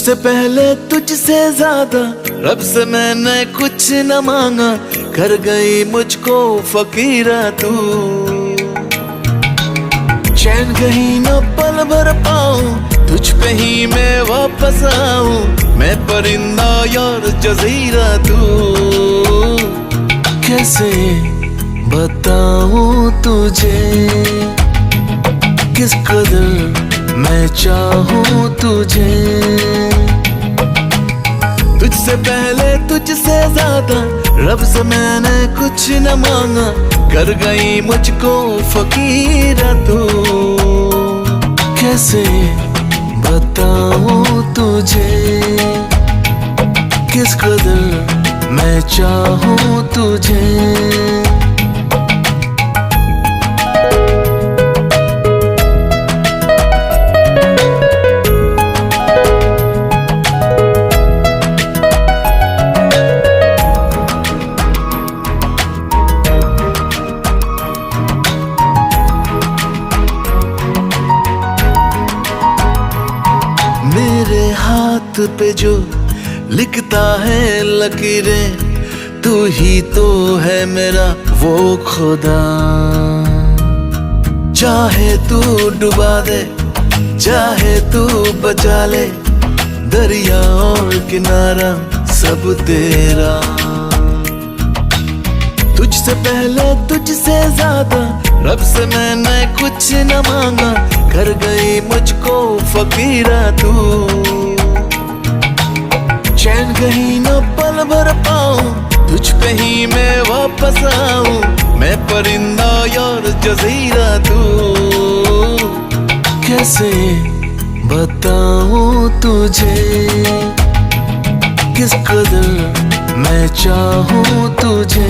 तुझसे पहले तुझसे ज्यादा रब से मैंने कुछ न मांगा, कर गई मुझको फकीरा तू। चैन कहीं न पल भर पाऊं, तुझ पे ही मैं वापस आऊं, मैं परिंदा यार जजीरा तू। कैसे बताऊं तुझे किस कदर मैं चाहूं तुझे। तुझसे पहले तुझसे ज्यादा रब से मैंने कुछ न मांगा, कर गई मुझको फकीरा तू। कैसे बताऊं तुझे किस कदर मैं चाहूं तुझे। मेरे हाथ पे जो लिखता है लकीरें, तू ही तो है मेरा वो खुदा। चाहे तू डुबा दे, चाहे तू बचा ले, दरिया और किनारा सब तेरा। तुझसे पहले तुझसे ज्यादा रब से मैंने कुछ न मांगा, कर गई मुझको फकीरा तू। चैन कहीं न पल भर पाऊं, तुझ पे ही मैं वापस आऊं, मैं परिंदा यार जजीरा तू। कैसे बताऊं तुझे किस कदर मैं चाहूं तुझे।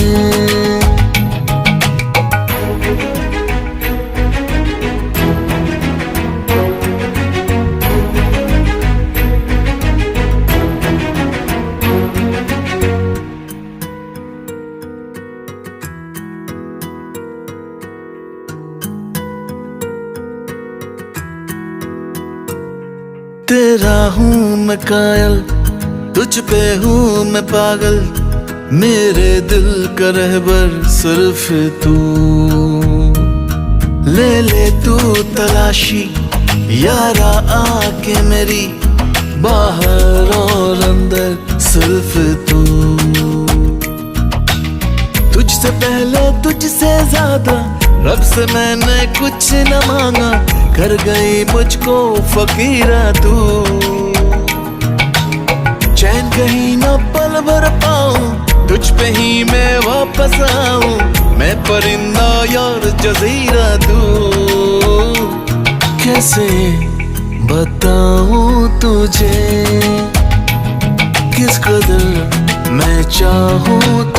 तेरा हूँ मैं कायल, तुझ पे हूँ मैं पागल, मेरे दिल का रहबर सिर्फ तू। ले ले तू तलाशी यारा आके मेरी, बाहर और अंदर सिर्फ तू। तुझसे पहले तुझसे ज्यादा रब से मैंने कुछ न मांगा, कर गई मुझको फकीरा तू। चैन कहीं न पल भर पाऊं, तुझ पे ही मैं वापस आऊं, मैं परिंदा यार जजीरा तू। कैसे बताऊं तुझे किस कदर मैं चाहूं